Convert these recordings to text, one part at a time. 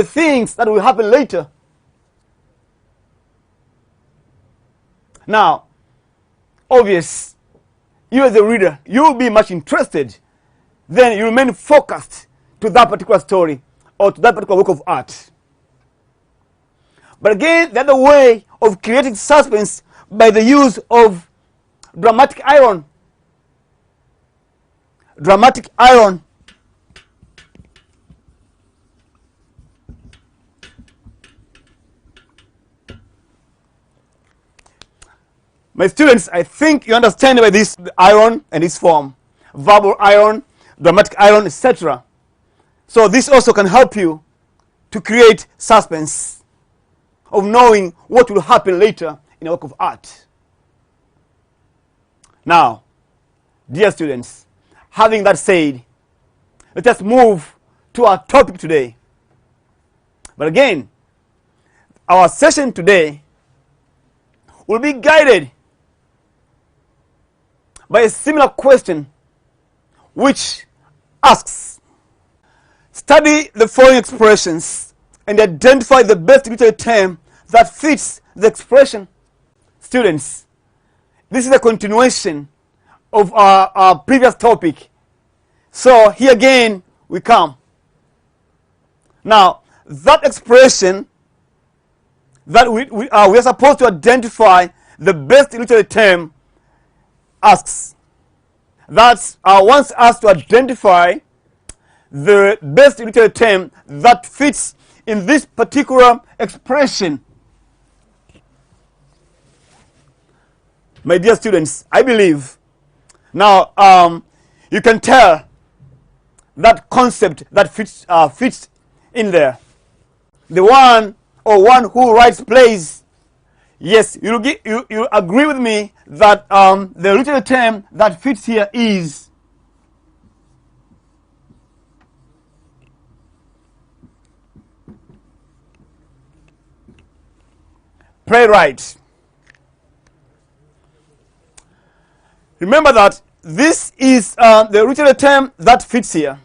the things that will happen later. Now, obvious, you as a reader, you will be much interested. Then you remain focused to that particular story or to that particular work of art. But again, the other way of creating suspense by the use of dramatic iron. Dramatic iron. My students, I think you understand by this iron and its form. Verbal iron, dramatic iron, etc. So this also can help you to create suspense of knowing what will happen later in a work of art. Now, dear students, having that said, let us move to our topic today. But again, our session today will be guided by a similar question which asks, study the following expressions and identify the best literary term that fits the expression. Students, this is a continuation of our previous topic. So here again we come. Now, that expression that we are supposed to identify the best literary term asks, that wants us to identify the best literary term that fits in this particular expression. My dear students, I believe now you can tell that concept that fits in there. The one who writes plays. Yes, you agree with me that the literary term that fits here is playwright. Remember that this is the literary term that fits here.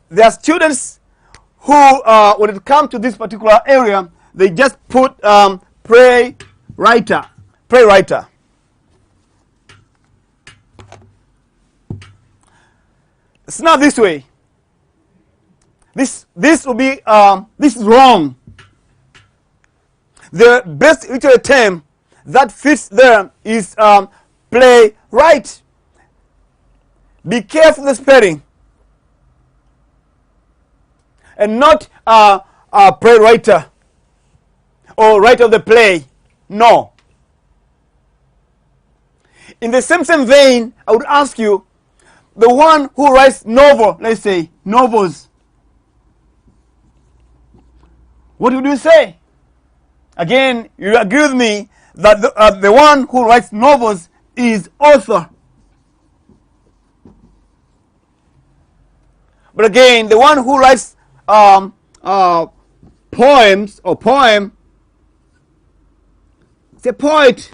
There are students who, when it comes to this particular area, they just put playwright. It's not this way. This will be this is wrong. The best literary term that fits there is playwright. Be careful the spelling, and not playwrighter or writer of the play. No. In the same vein, I would ask you, the one who writes novel, let's say novels, what would you say? Again, you agree with me that the one who writes novels is author. But again, the one who writes poems or poem, it's a poet.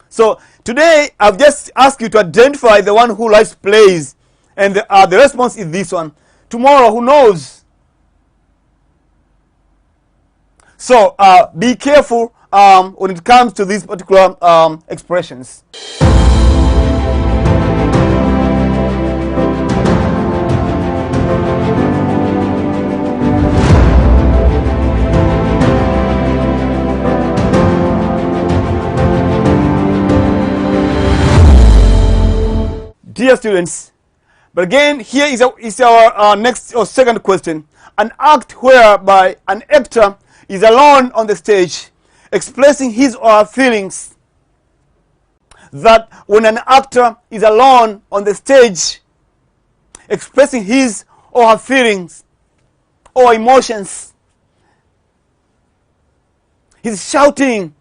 So today I've just asked you to identify the one who writes plays, and the response is this one. Tomorrow, who knows? So be careful when it comes to these particular expressions. Dear students, but again, here is our next or second question. An act whereby an actor is alone on the stage, expressing his or her feelings. That when an actor is alone on the stage, expressing his or her feelings or emotions, he's shouting.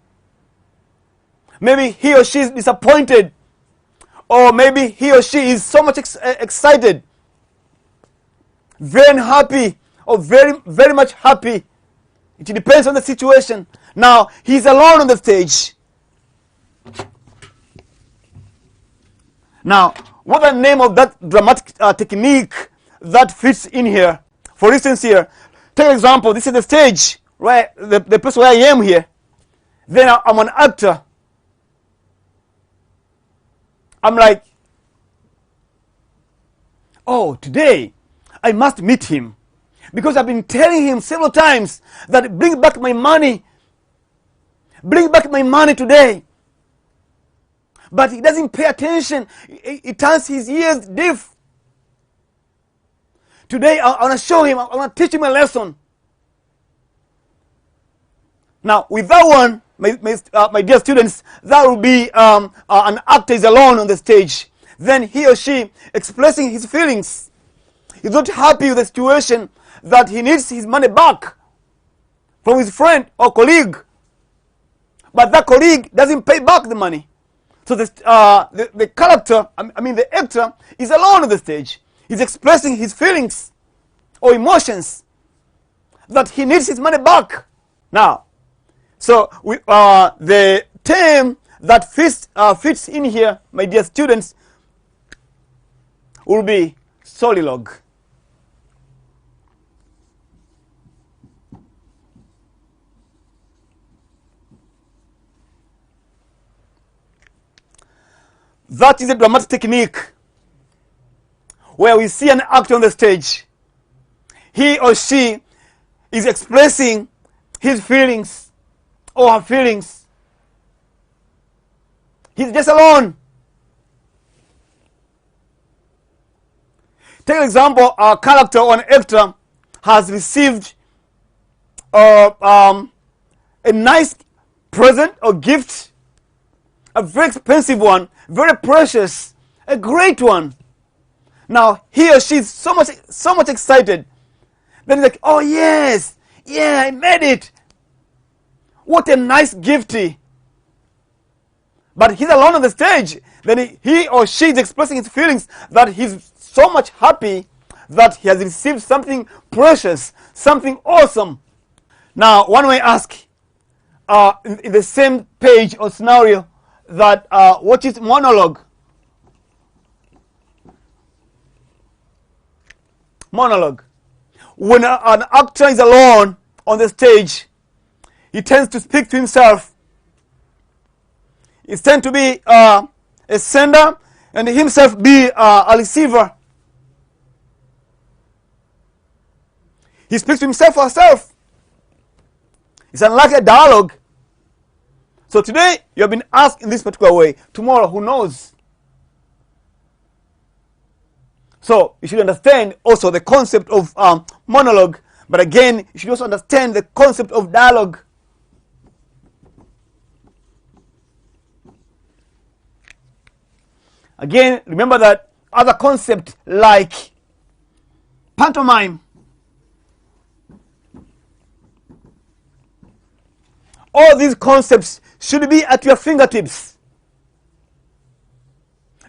Maybe he or she is disappointed, or maybe he or she is so much excited, very happy, or very much happy. It depends on the situation. Now, he's alone on the stage. Now, What's the name of that dramatic technique that fits in here? For instance, here, take example. This is the stage, right? The place where I am here. Then I'm an actor. I'm like, oh, today I must meet him, because I've been telling him several times that bring back my money today. But he doesn't pay attention. He turns his ears deaf. Today I want to show him, I want to teach him a lesson. Now with that one, my dear students, that will be an actor is alone on the stage. Then he or she expressing his feelings. He's not happy with the situation, that he needs his money back from his friend or colleague. But that colleague doesn't pay back the money. So the character, the actor, is alone on the stage. He's expressing his feelings or emotions that he needs his money back. Now, so the term that fits in here, my dear students, will be solilogue. That is a dramatic technique where we see an actor on the stage. He or she is expressing his feelings or her feelings. He's just alone. Take an example, a character or an actor has received a nice present or gift, a very expensive one, very precious, a great one. Now he or she is so much excited. Then he's like, oh yes, yeah, I made it. What a nice gifty. But he's alone on the stage. Then he or she is expressing his feelings that he's so much happy that he has received something precious, something awesome. Now one may ask, in the same page or scenario, that what is monologue? Monologue. When an actor is alone on the stage, he tends to speak to himself. He tends to be a sender and himself be a receiver. He speaks to himself or herself. It's unlike a dialogue. So today you have been asked in this particular way. Tomorrow, who knows? So you should understand also the concept of monologue. But again, you should also understand the concept of dialogue. Again, remember that other concept like pantomime, all these concepts should be at your fingertips.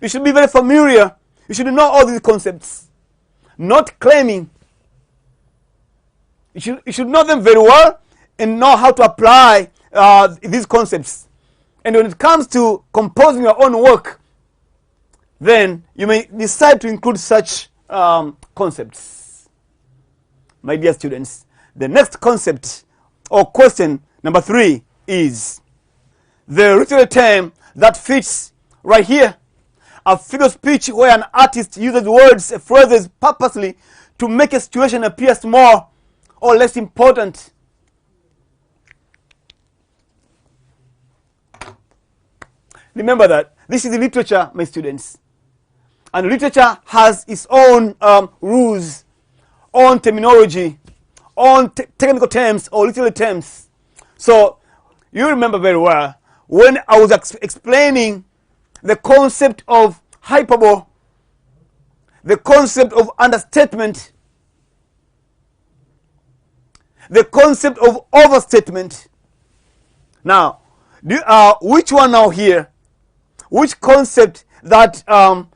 You should be very familiar. You should know all these concepts. Not claiming. You should know them very well and know how to apply these concepts. And when it comes to composing your own work, then you may decide to include such concepts. My dear students, the next concept or question number 3 is the literary term that fits right here. A figure of speech where an artist uses words, phrases purposely to make a situation appear small or less important. Remember that this is literature, my students. And literature has its own rules, own terminology, own technical terms or literary terms. So you remember very well when I was explaining the concept of hyperbole, the concept of understatement, the concept of overstatement. Now, which one now here? Which concept that are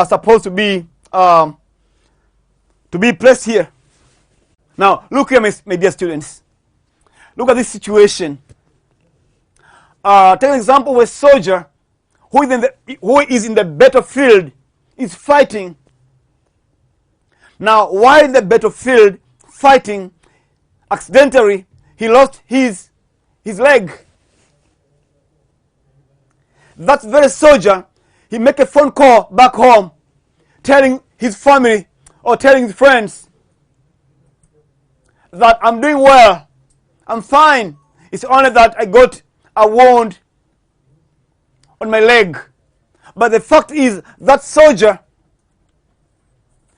supposed to be placed here? Now, look here, my dear students. Look at this situation. Take an example of a soldier who is in the battlefield. is fighting. Now, while in the battlefield fighting, accidentally, he lost his leg. That very soldier, he make a phone call back home, telling his family or telling his friends that I'm doing well, I'm fine. It's only that I got a wound on my leg. But the fact is that soldier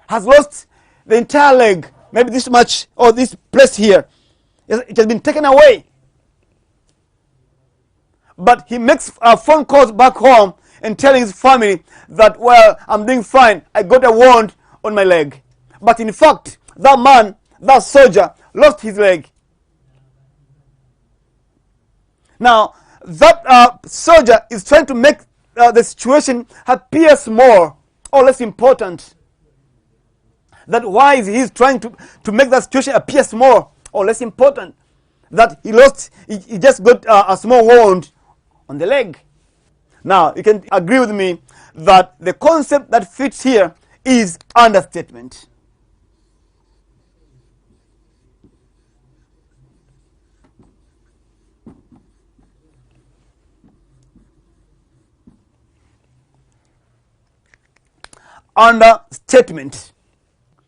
has lost the entire leg, maybe this much or this place here. It has been taken away. But he makes phone calls back home and telling his family that, well, I'm doing fine. I got a wound on my leg. But in fact, that man, that soldier, lost his leg. Now, that soldier is trying to make the situation appear small or less important. That why is he trying to make that situation appear small or less important? That he just got a small wound on the leg. Now, you can agree with me that the concept that fits here is understatement. Understatement.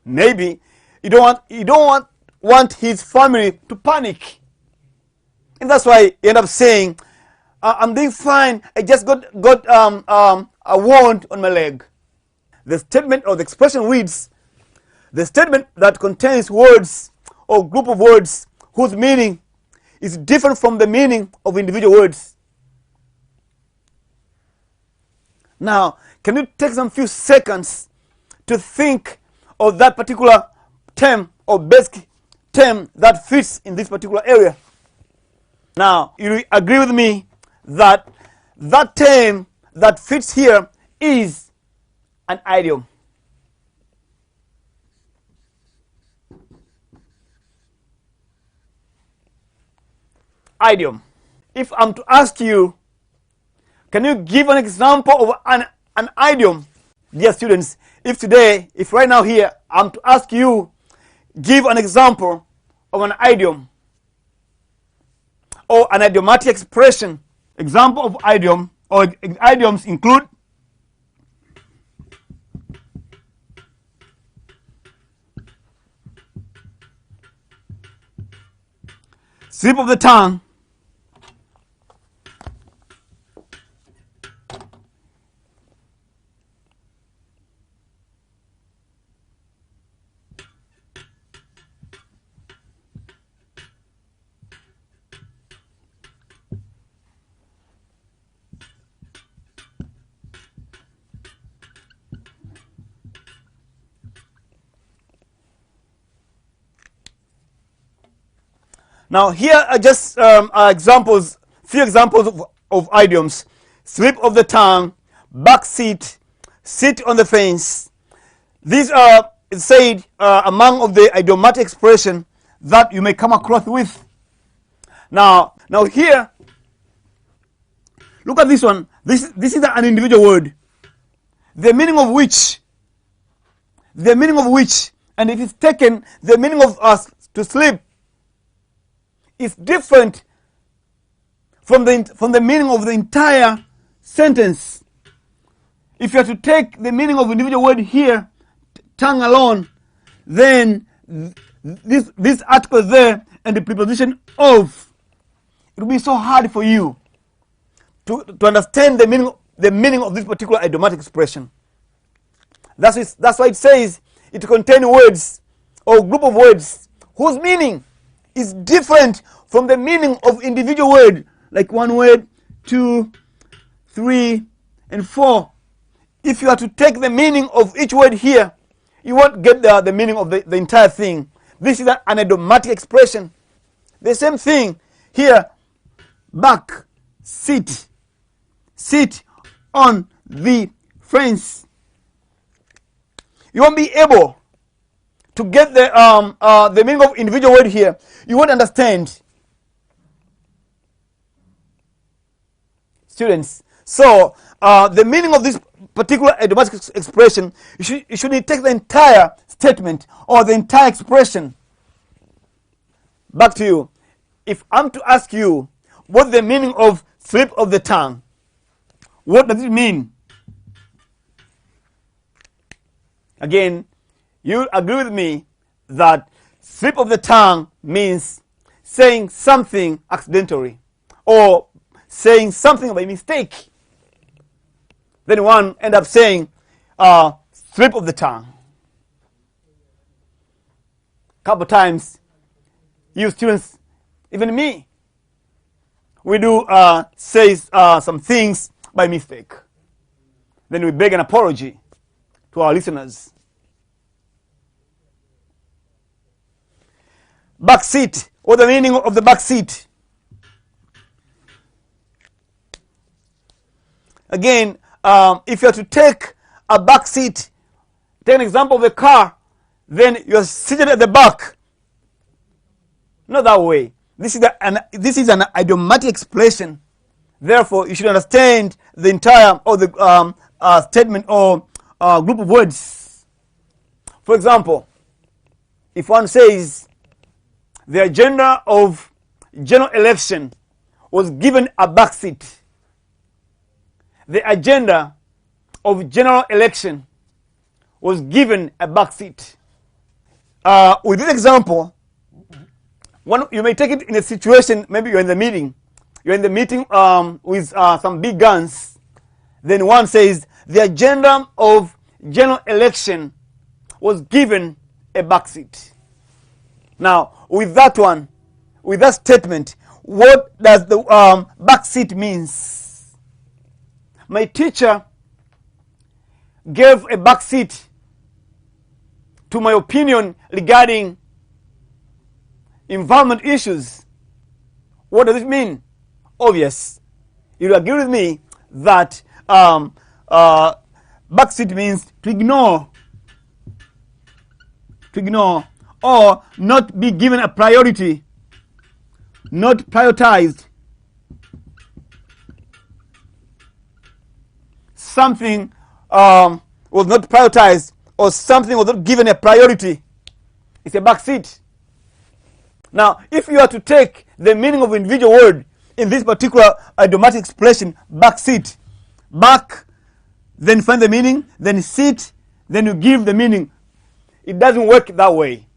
Maybe you don't want his family to panic, and that's why you end up saying, "I'm doing fine. I just got a wound on my leg." The statement or the expression reads, "The statement that contains words or group of words whose meaning is different from the meaning of individual words." Now, can you take some few seconds to think of that particular term or basic term that fits in this particular area? Now, you agree with me that that term that fits here is an idiom. Idiom. If I'm to ask you, can you give an example of an idiom? Dear students, if right now here, I'm to ask you, give an example of an idiom or an idiomatic expression. Example of idiom or idioms include slip of the tongue, now here are just few examples of idioms. Slip of the tongue, back seat, sit on the fence. These are said among of the idiomatic expression that you may come across with. Now here, look at this one. This is an individual word, the meaning of which, and if it's taken, the meaning of to sleep is different from the meaning of the entire sentence. If you are to take the meaning of individual word here, tongue alone, then this article there and the preposition of, it will be so hard for you to understand the meaning of this particular idiomatic expression. That's why it says it contains words or group of words whose meaning is different from the meaning of individual word, like one word, 2, 3, and 4. If you are to take the meaning of each word here, you won't get the meaning of the entire thing. This is an idiomatic expression. The same thing here, back, sit on the fence. You won't be able to get the meaning of individual word here. You won't understand. Students, so the meaning of this particular idiomatic expression, you should take the entire statement or the entire expression. Back to you. If I'm to ask you what the meaning of slip of the tongue, what does it mean? Again, you agree with me that slip of the tongue means saying something accidentally or saying something by mistake. Then one end up saying slip of the tongue. Couple times, you students, even me, we do say some things by mistake. Then we beg an apology to our listeners. Back seat. What the meaning of the back seat? Again, if you are to take a back seat, take an example of a car, then you are seated at the back. Not that way. This is an idiomatic expression. Therefore, you should understand the entire or the statement or group of words. For example, if one says the agenda of general election was given a backseat. The agenda of general election was given a backseat. With this example, you may take it in a situation, maybe you're in the meeting. You're in the meeting with some big guns. Then one says, the agenda of general election was given a backseat. Now, with that one, with that statement, what does the backseat means? My teacher gave a backseat to my opinion regarding environment issues. What does it mean? Obvious. You agree with me that backseat means to ignore, or not be given a priority, not prioritized. Something was not prioritized, or something was not given a priority. It's a backseat. Now, if you are to take the meaning of individual word in this particular idiomatic expression, backseat, back, then find the meaning, then sit, then you give the meaning. It doesn't work that way.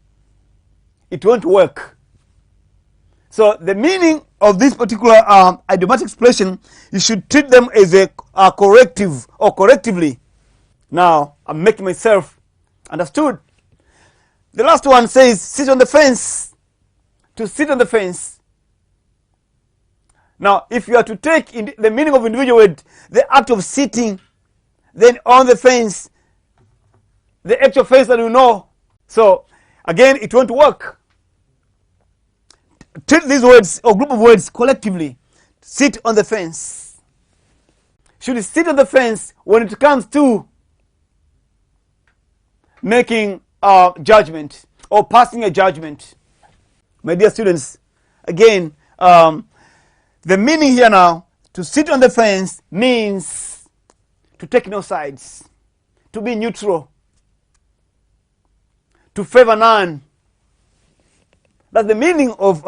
It won't work. So the meaning of this particular idiomatic expression, you should treat them as a corrective or correctively. Now, I'm making myself understood. The last one says, sit on the fence. To sit on the fence. Now, if you are to take the meaning of individual word, the act of sitting, then on the fence, the actual fence that you know. So, again, it won't work. Treat these words or group of words collectively. Sit on the fence. Should sit on the fence when it comes to making a judgment or passing a judgment. My dear students, again, the meaning here now, to sit on the fence means to take no sides, to be neutral, to favor none. That's the meaning of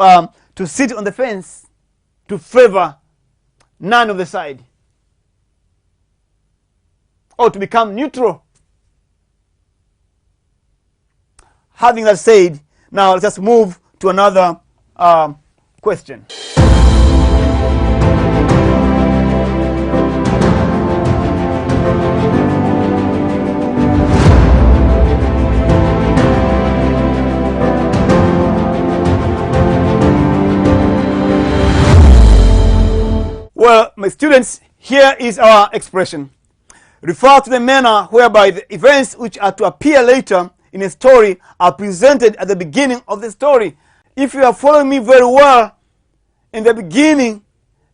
to sit on the fence, to favor none of the side, or to become neutral. Having that said, now let's just move to another question. Well, my students, here is our expression. Refer to the manner whereby the events which are to appear later in a story are presented at the beginning of the story. If you are following me very well in the beginning,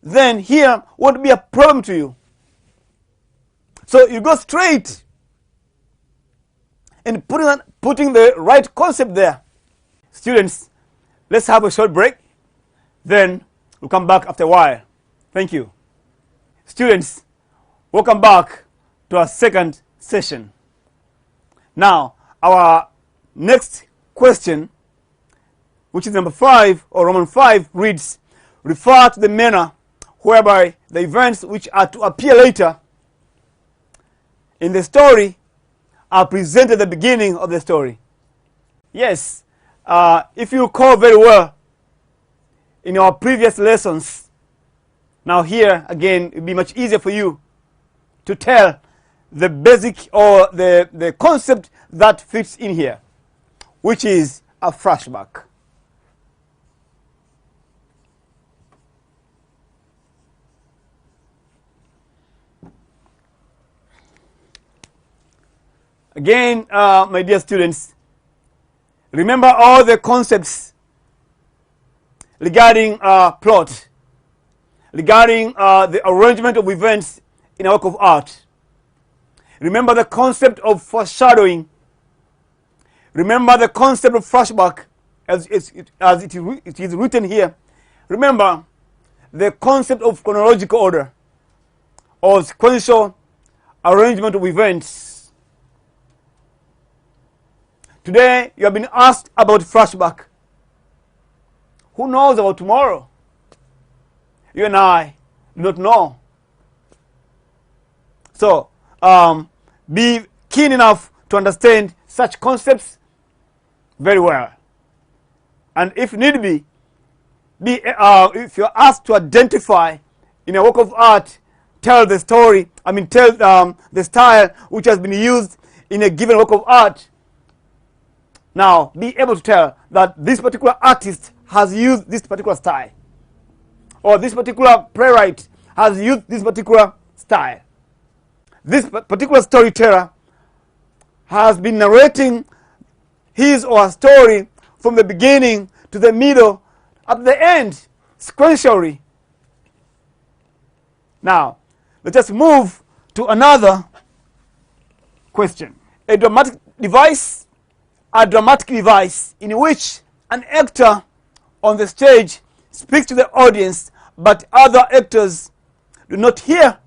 then here won't be a problem to you. So you go straight and putting the right concept there. Students, let's have a short break. Then we'll come back after a while. Thank you. Students, welcome back to our second session. Now, our next question, which is number 5, or Roman 5, reads, refer to the manner whereby the events which are to appear later in the story are presented at the beginning of the story. Yes, if you recall very well in our previous lessons, now here again it will be much easier for you to tell the basic or the concept that fits in here, which is a flashback. Again, my dear students, remember all the concepts regarding plot, regarding the arrangement of events in a work of art. Remember the concept of foreshadowing. Remember the concept of flashback as it is written here. Remember the concept of chronological order or sequential arrangement of events. Today you have been asked about flashback. Who knows about tomorrow? You and I do not know. So be keen enough to understand such concepts very well, and if need be, if you're asked to identify in a work of art, tell the story. Tell the style which has been used in a given work of art. Now, be able to tell that this particular artist has used this particular style, or this particular playwright has used this particular style. This particular storyteller has been narrating his or her story from the beginning to the middle, at the end, sequentially. Now, let us move to another question. A dramatic device in which an actor on the stage speaks to the audience, but other actors do not hear.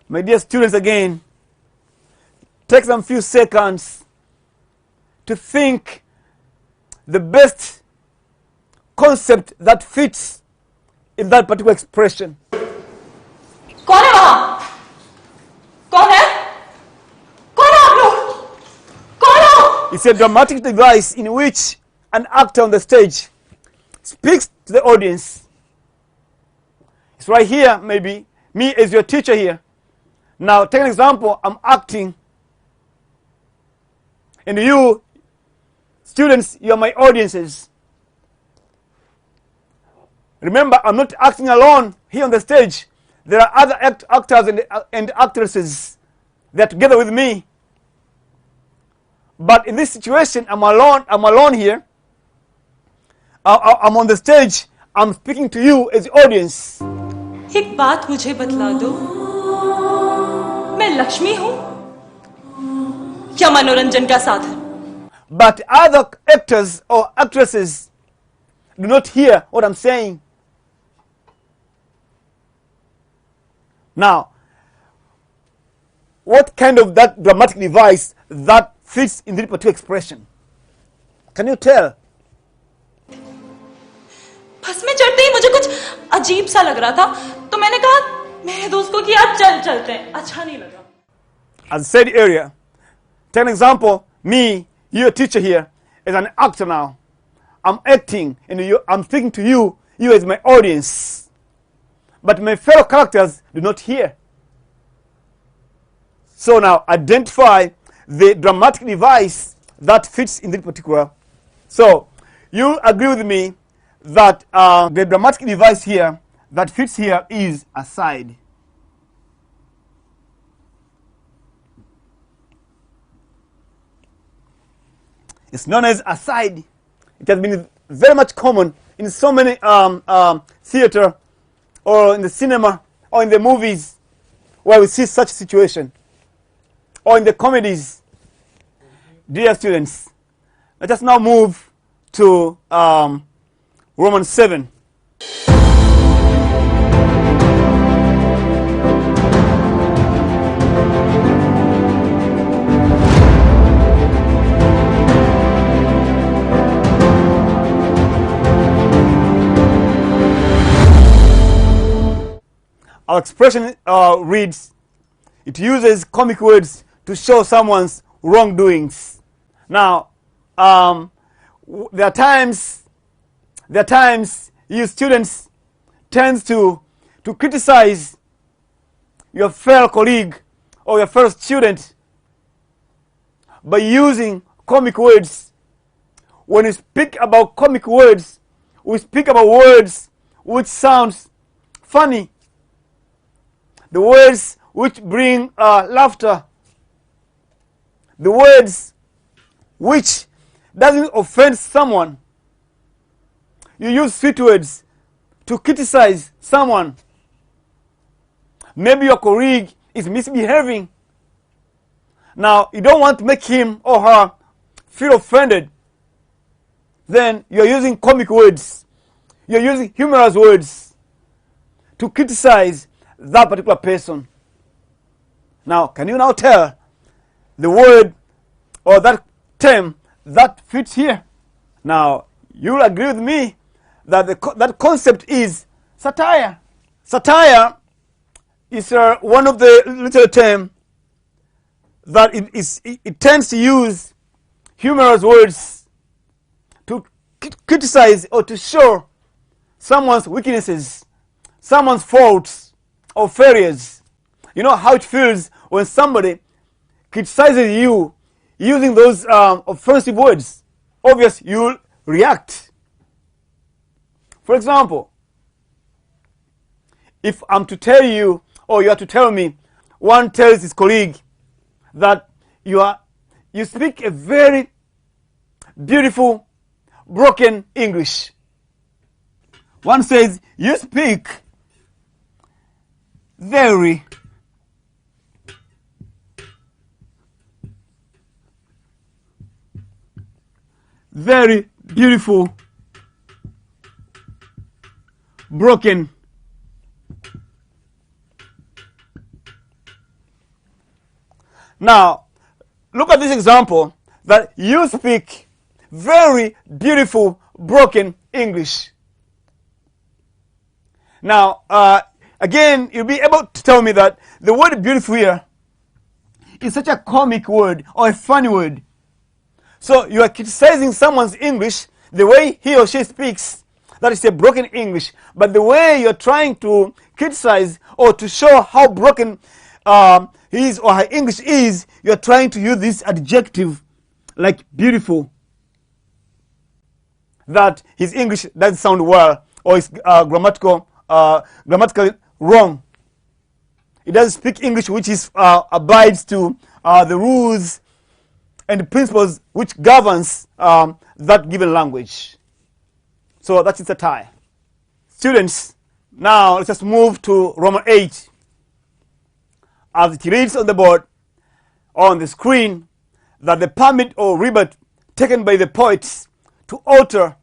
My dear students, again, take some few seconds to think the best concept that fits in that particular expression. कौन है वहां? कौन है? कौन है आप लोग? कौन हो? It's a dramatic device in which an actor on the stage speaks to the audience. It's right here, maybe me as your teacher here. Now, take an example. I'm acting, and you, students, you are my audiences. Remember, I'm not acting alone here on the stage. There are other actors and actresses. They're together with me. But in this situation, I'm alone here. I'm on the stage. I'm speaking to you as the audience. एक बात मुझे बतला दो, मैं लक्ष्मी हूं या मनोरंजन का साधन? But other actors or actresses do not hear what I'm saying. Now, what kind of that dramatic device that fits in this particular expression? Can you tell? बस में चढ़ते ही मुझे कुछ अजीब सा लग रहा था, तो मैंने कहा मेरे दोस्त को कि आज चलते हैं. अच्छा नहीं लगा. As I said earlier, take an example. Me, you're a teacher here, as an actor now. I'm acting, and I'm speaking to you as my audience. But my fellow characters do not hear. So now, identify the dramatic device that fits in this particular. So, you agree with me that the dramatic device here that fits here is aside. It's known as aside. It has been very much common in so many theater or in the cinema or in the movies where we see such situation, or in the comedies. Dear students, let us now move to Romans 7. our expression reads, it uses comic words to show someone's wrongdoings. Now, there are times you students tends to criticize your fellow colleague or your fellow student by using comic words. When we speak about comic words, we speak about words which sounds funny, the words which bring laughter, the words which doesn't offend someone. You use sweet words to criticize someone. Maybe your colleague is misbehaving. Now, you don't want to make him or her feel offended. Then you're using comic words. You're using humorous words to criticize that particular person. Now, can you now tell the word or that term that fits here? Now, you'll agree with me that that concept is satire. Satire is one of the literary terms that it tends to use humorous words to criticize or to show someone's weaknesses, someone's faults or failures. You know how it feels when somebody criticizes you using those offensive words. Obviously, you'll react. For example, if I'm to tell you, or you are to tell me, one tells his colleague that you speak a very beautiful broken English. One says, you speak very beautiful broken. Now, look at this example that you speak very beautiful broken English. Now, again, you'll be able to tell me that the word beautiful here is such a comic word or a funny word. So you are criticizing someone's English, the way he or she speaks, that is a broken English. But the way you're trying to criticize or to show how broken his or her English is, you're trying to use this adjective like beautiful, that his English doesn't sound well or is grammatically wrong. He doesn't speak English which is abides to the rules and the principles which governs that given language. So that is satire. Students, now let's just move to Roman 8. As it reads on the board, on the screen, that the permit or rebut taken by the poets to alter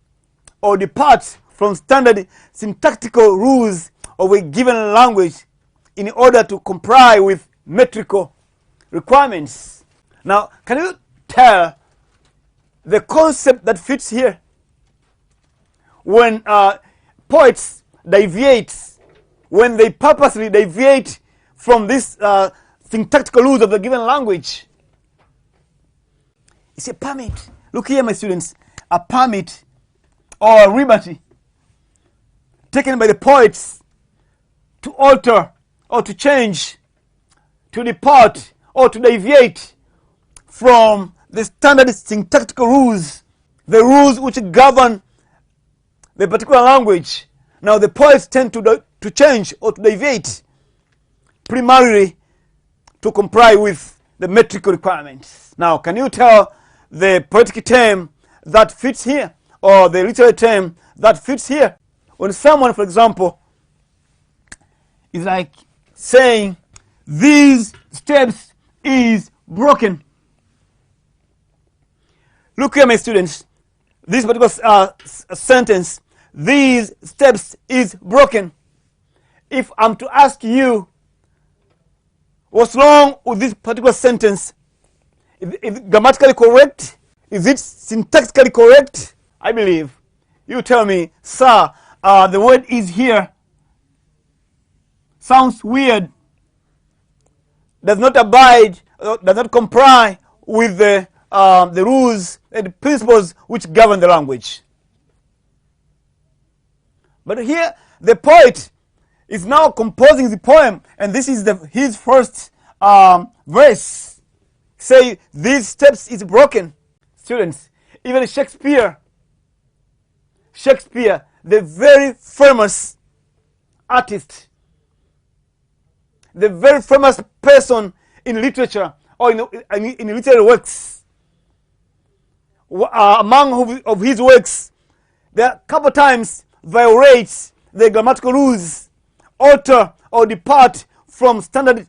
or depart from standard syntactical rules of a given language in order to comply with metrical requirements. Now, can you tell the concept that fits here? When poets deviate, when they purposely deviate from this syntactical rules of the given language, it's a permit. Look here, my students, a permit or a rebut taken by the poets to alter or to change, to depart or to deviate from the standard syntactical rules, the rules which govern the particular language. Now the poets tend to change or to deviate primarily to comply with the metrical requirements. Now, can you tell the poetic term that fits here, or the literary term that fits here? When someone, for example, is like saying, these steps is broken. Look here, my students. This particular sentence, these steps is broken. If I'm to ask you, what's wrong with this particular sentence? Is it grammatically correct? Is it syntactically correct? I believe you tell me, sir, the word is here sounds weird, does not abide, does not comply with the rules and principles which govern the language. But here, the poet is now composing the poem, and this is his first verse. Say, these steps is broken. Students, even Shakespeare, the very famous artist, the very famous person in literature or in literary works, among of his works, there are a couple times violates the grammatical rules, alter or depart from standard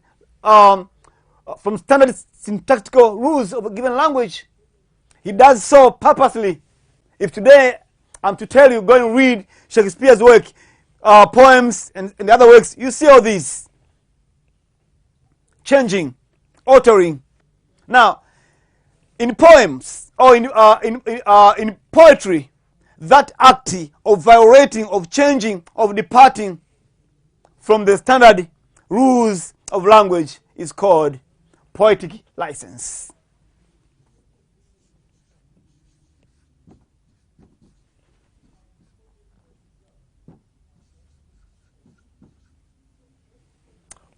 syntactical rules of a given language. He does so purposely. If today I'm to tell you, go and read Shakespeare's work, poems and other works, you see all these changing, altering. Now, in poems or in poetry, that act of violating, of changing, of departing from the standard rules of language is called poetic license.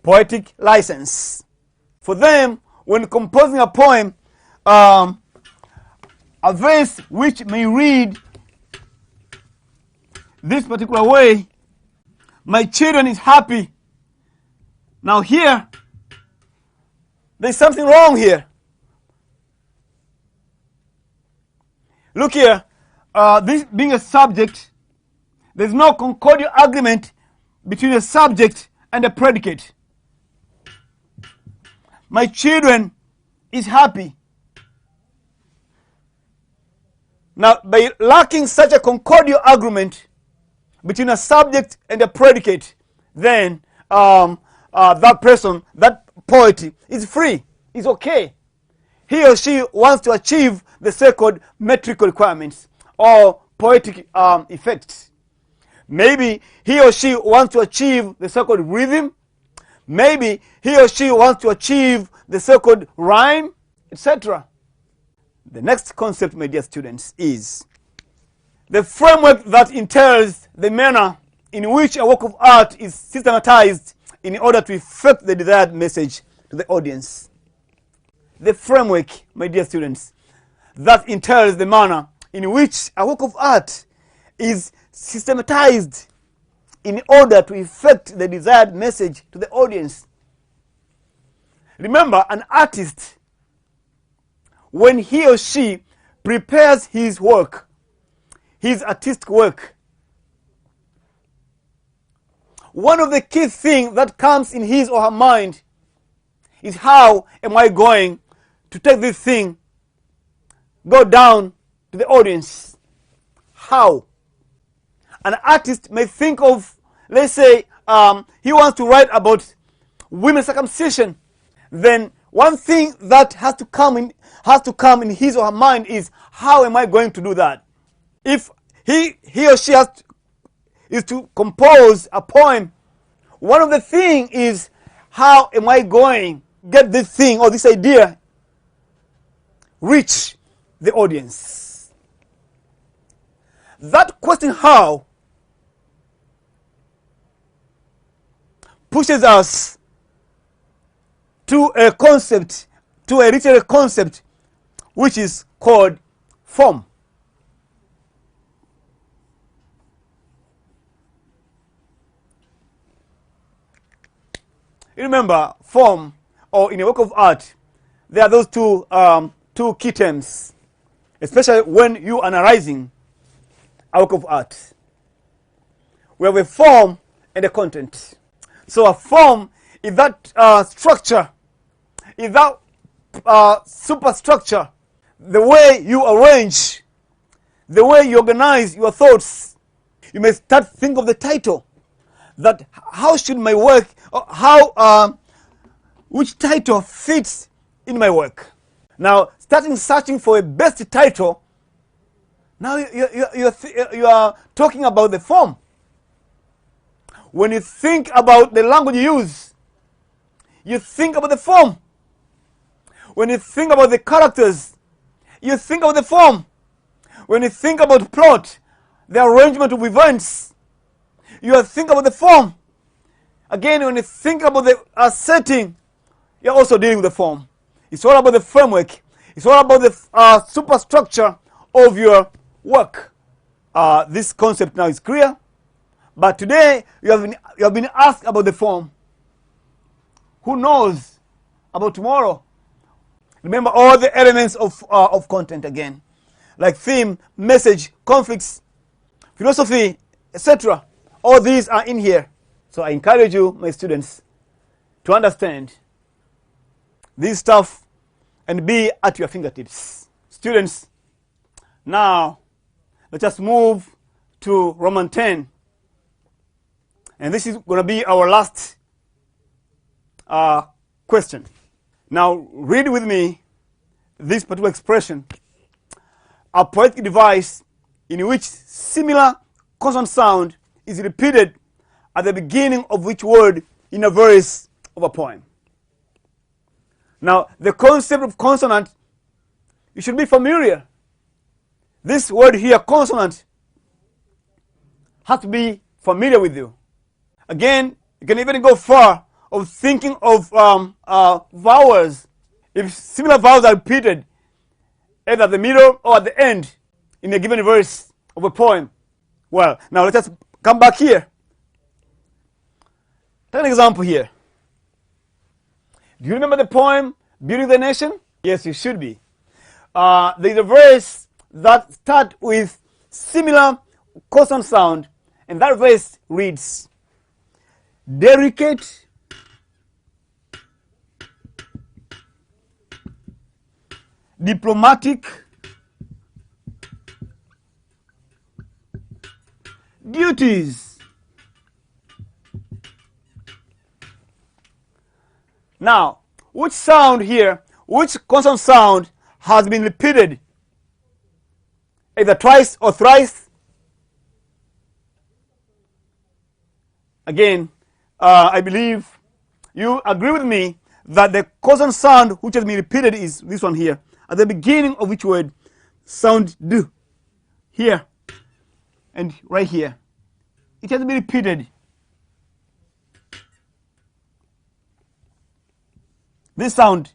Poetic license. For them, when composing a poem, a verse which may read this particular way, my children is happy. Now here, there's something wrong here. Look here, this being a subject, there's no concordial agreement between a subject and a predicate. My children is happy. Now, by lacking such a concordial agreement between a subject and a predicate, then that person, that poet, is free, is okay. He or she wants to achieve the so-called metrical requirements or poetic effects. Maybe he or she wants to achieve the so-called rhythm. Maybe he or she wants to achieve the so-called rhyme, etc. The next concept, my dear students, is the framework that entails the manner in which a work of art is systematized in order to effect the desired message to the audience. The framework, my dear students, that entails the manner in which a work of art is systematized in order to effect the desired message to the audience. Remember, an artist, when he or she prepares his work, his artistic work, one of the key things that comes in his or her mind is, how am I going to take this thing, go down to the audience? How? An artist may think of, let's say, he wants to write about women's circumcision. Then one thing that has to come in his or her mind is, how am I going to do that? If he or she is to compose a poem, one of the things is, how am I going to get this thing or this idea reach the audience? That question, how, pushes us to a concept, to a literary concept, which is called form. You remember, form, or in a work of art, there are those two key terms, especially when you are analyzing a work of art. We have a form and a content. So a form is that structure, is that superstructure, the way you arrange, the way you organize your thoughts. You may start think of the title, that how should my work, which title fits in my work. Now, starting searching for a best title, now you are talking about the form. when you think about the language you use, you think about the form. When you think about the characters, you think about the form. When you think about plot, the arrangement of events, you think about the form. Again, when you think about the setting, you're also dealing with the form. It's all about the framework. It's all about the superstructure of your work. This concept now is clear, but today you have been asked about the form. Who knows about tomorrow? Remember all the elements of content again, like theme, message, conflicts, philosophy, etc. All these are in here. So I encourage you, my students, to understand this stuff and be at your fingertips. Students, now let us move to Roman 10. And this is going to be our last question. Now read with me this particular expression: a poetic device in which similar consonant sound is repeated at the beginning of each word in a verse of a poem. Now, the concept of consonant, you should be familiar. This word here, consonant, has to be familiar with you. Again, you can even go far of thinking of vowels. If similar vowels are repeated either at the middle or at the end in a given verse of a poem. Well, now let us come back here. Take an example here. Do you remember the poem Building the Nation? Yes, you should be. There's a verse that starts with similar consonant sound, and that verse reads, delicate, diplomatic, duties. Now, which sound here, which consonant sound has been repeated either twice or thrice? Again, I believe you agree with me that the consonant sound which has been repeated is this one here. At the beginning of each word, sound do. Here and right here. It has been repeated. This sound,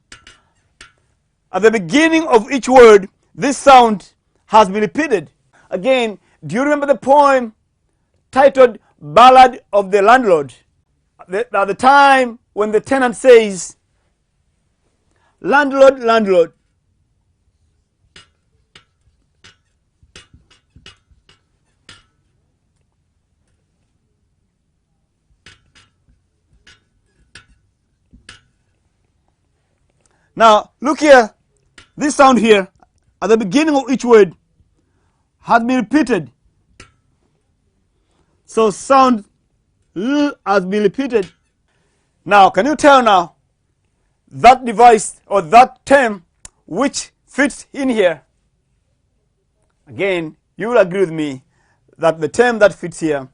at the beginning of each word, this sound has been repeated. Again, do you remember the poem titled Ballad of the Landlord? At the time when the tenant says, landlord, landlord. Now, look here. This sound here, at the beginning of each word, has been repeated. So sound L has been repeated. Now, can you tell now that device or that term which fits in here? Again, you will agree with me that the term that fits here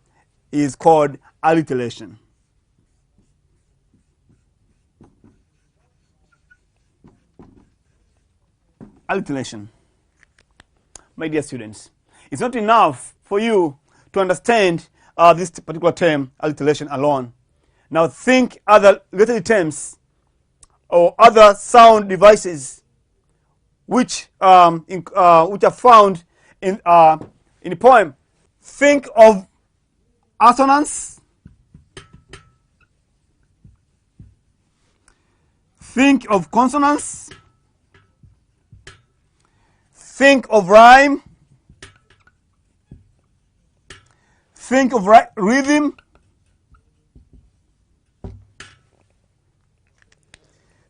is called alliteration. Alliteration. My dear students, it's not enough for you to understand this particular term, alliteration, alone. Now think other related terms or other sound devices which are found in the poem. Think of assonance. Think of consonance. Think of rhyme. Think of rhythm.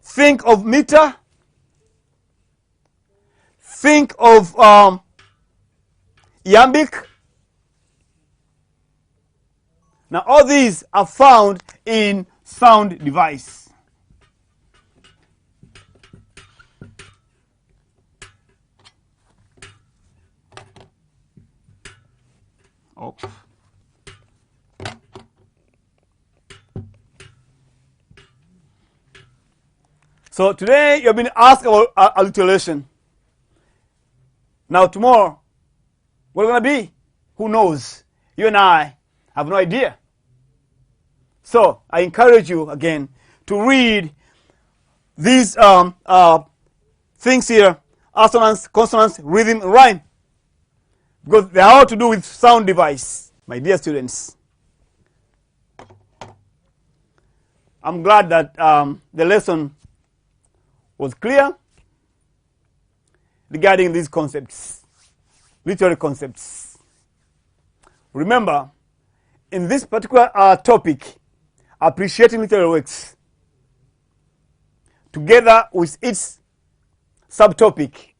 Think of meter. Think of iambic. Now all these are found in sound device. So today you've been asked about alliteration. Now tomorrow, what it's going to be? Who knows? You and I have no idea. So I encourage you again to read these things here: assonance, consonants, rhythm, rhyme, because they are all to do with sound device. My dear students, I'm glad that the lesson was clear regarding these concepts, literary concepts. Remember, in this particular topic, appreciating literary works, together with its subtopic,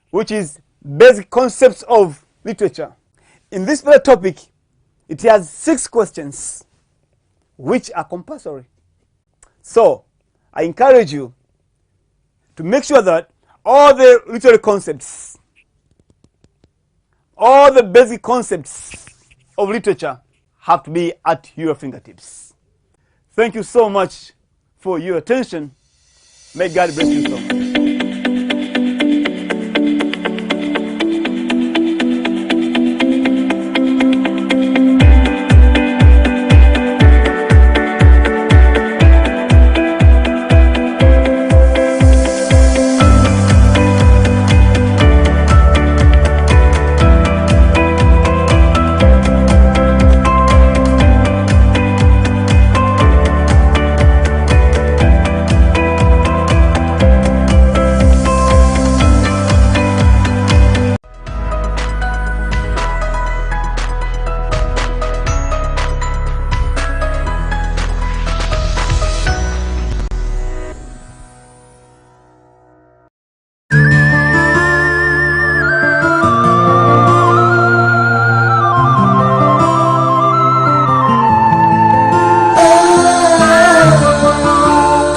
which is basic concepts of literature. In this particular topic, it has 6 questions, which are compulsory. So, I encourage you to make sure that all the literary concepts, all the basic concepts of literature have to be at your fingertips. Thank you so much for your attention. May God bless you so much.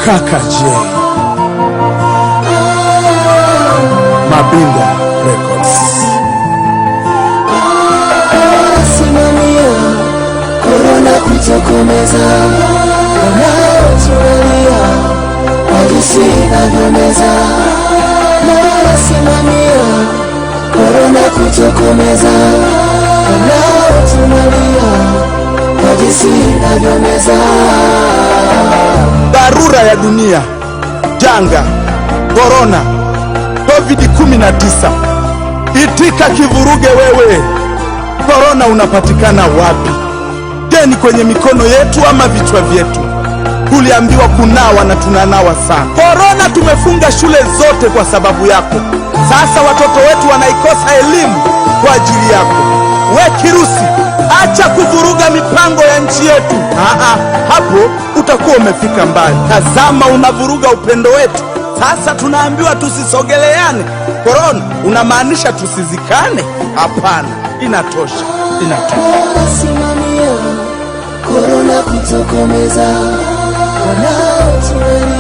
Kaka J. Mabinda Records. Simamia korona kutokomeza, wanaotualia walisi inavyomeza. Simamia korona kutokomeza, wanaotualia walisi inavyomeza. Dharura ya dunia, janga, korona, COVID-19. Itika kivuruge wewe. Korona unapatikana wapi? Je, ni kwenye mikono yetu ama vichwa vyetu? Tuliambiwa kunawa na tunanawa sana. Korona tumefunga shule zote kwa sababu yako. Sasa watoto wetu wanaikosa elimu kwa ajili yako. We kirusi, acha kuvuruga mipango ya nchi yetu. Hapo utakuwa umefika mbali. Tazama unavuruga upendo wetu. Sasa tunaambiwa tusisogeleane. Korona unamaanisha tusizikane? Hapana, inatosha. Simamia korona kutokomeza, wanaotualia